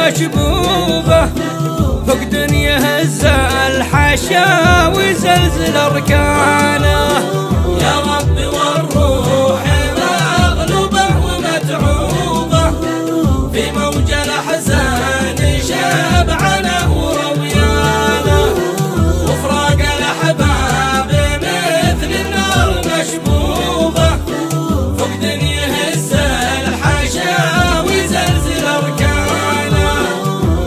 مشبوبة، فقد يهز الحشا ويزلزل أركانه. يا ربي والروح مغلوبة ومتعوبة، في موج الأحزان شبعانه ورويانه، وفراق الأحباب مثل النار مشبوبة، فقد يهز الحشا ويزلزل أركانه.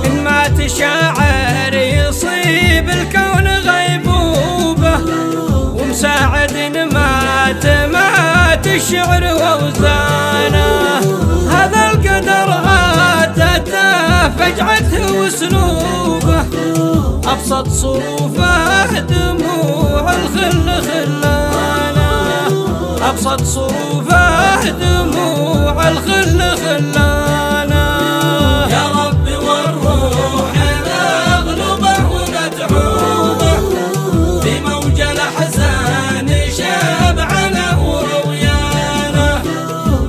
إن مات شاعر يصيب الكون غيبوبة، ومساعد مات الشعر وأوزانه. هذا القدر آتته فجعته وسلوبه، أبسط صروفه دموع الخل خلانه، أبسط صروفه دموع الخل خلانه. يا ربي والروح مغلوبة ومتعوبة، في موج الأحزان شبعانه ورويانه،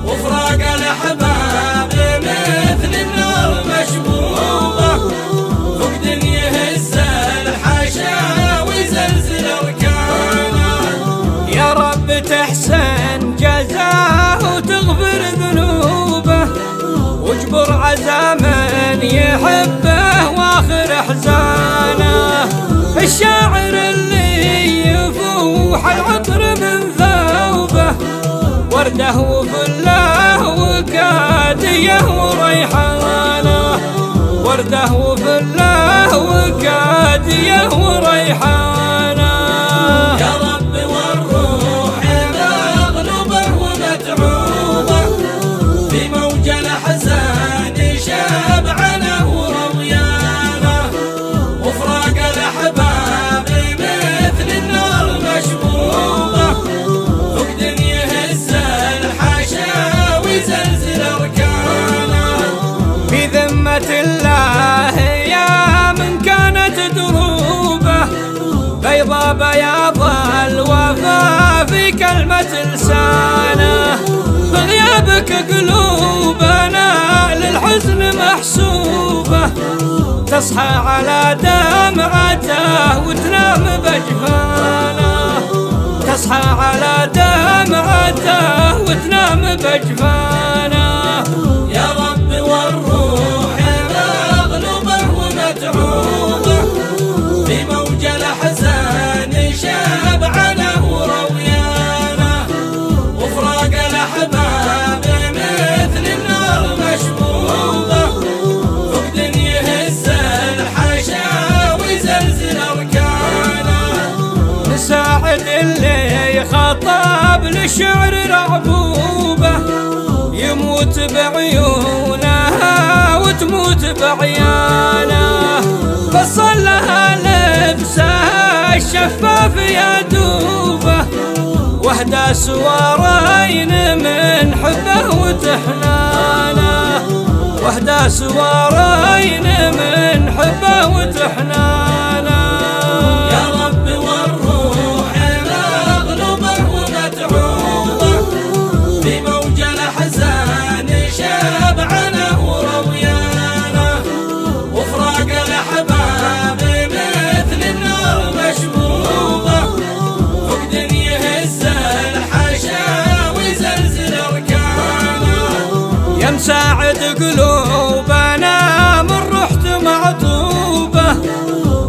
وفراق الأحباب مثل النار مشبوبة، فقد يهز الحشا ويزلزل أركانه. يا رب تحسن جزاه وتغفر ذنوبه، واجبر عزا من يحبه واخر احزانه. الشاعر اللي يفوح العطر من ثوبه، ورده وفله وكاديه وريحانه، ورده وفله وكاديه وريحانه. يا ربي والروح مغلوبة ومتعوبة، في موج الأحزان شبعانه ورويانه، وفراق الأحباب مثل النار مشبوبة، فقد يهز الحشا ويزلزل أركانه. في ذمة الله يا من كانت دروبه، بيضا بياض الوفا في كلمة لسانه. بغيابك قلوبنا للحزن محسوبة، تصحى على دمعته وتنام بجفانه، تصحى على دمعته وتنام بجفانه. يا ربي والروح مغلوبة ومتعوبة، في موج الأحزان شبعانه ورويانه، وفراق الأحباب مثل النار مشبوبة، فقد يهز الحشا ويزلزل أركانه. نساعد اللي خطاب للشعر رعبوبة، يموت بعيونها وتموت بعيانه. فصل لها لبسها الشفاف يا دوبه، وهدى سوارين من حبه وتحنانه، وهدى سوارين من حبه وتحنانه. يا ربي والروح مغلوبة ومتعوبة، في موج الأحزان شبعانه ورويانه، وفراق الأحباب مثل النار مشبوبة، فقد يهز الحشا ويزلزل أركانه. يا مساعد قلوبنا من رحت معطوبة،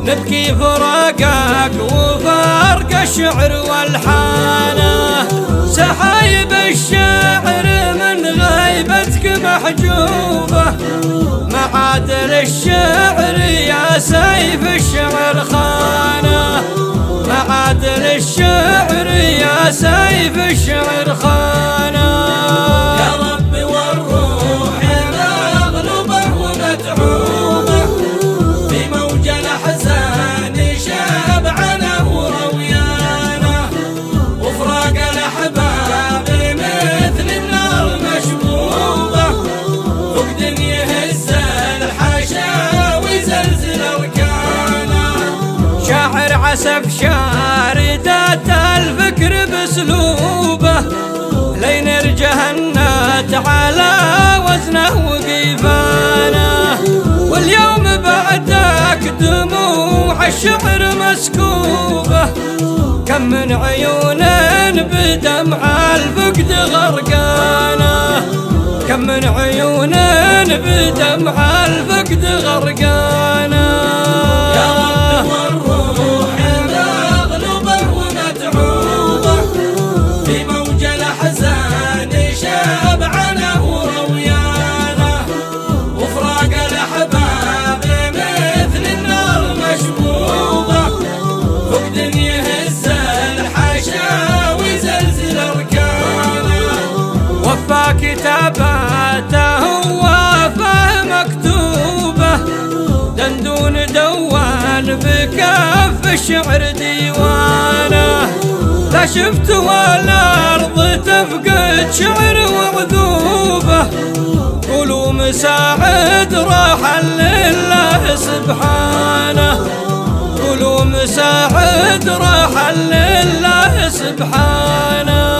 نبكي فراقك وفارق الشعر والحانه. سحايب الشعر من غيبتك محجوبة، معادل الشعر يا سيف الشعر خانه، معادل الشعر يا سيف الشعر خانه. يا ربي والروح مغلوبة ومتعوبة، في موج الأحزان شبعانه ورويانه، وفراق الأحباب مثل النار مشبوبة، فقد يهز الحشا ويزلزل أركانه. شاعر عسف شاردات الفكر باسلوبه، لين جهنت على وزنه وقيفانه. واليوم بعدك دموع الشعر مسكوبة، كم من عيون بدمع الفقد غرقانه، كم من عيون بدمع الفقد غرقانه. يا رب والروح مغلوبة ومتعوبة، في موج الأحزان شبعانه ورويانه، وفراق الأحباب مثل النار مشبوبة، فقد يهز الحشا ويزلزل أركانه. وفى كتاباته ووفى مكتوبة، دندون دوان بكف الشعر ديوانه. لا شفت ولا أرض تفقد شعر وعذوبة، قولوا مساعد راح لله سبحانه، قولوا مساعد راح لله سبحانه.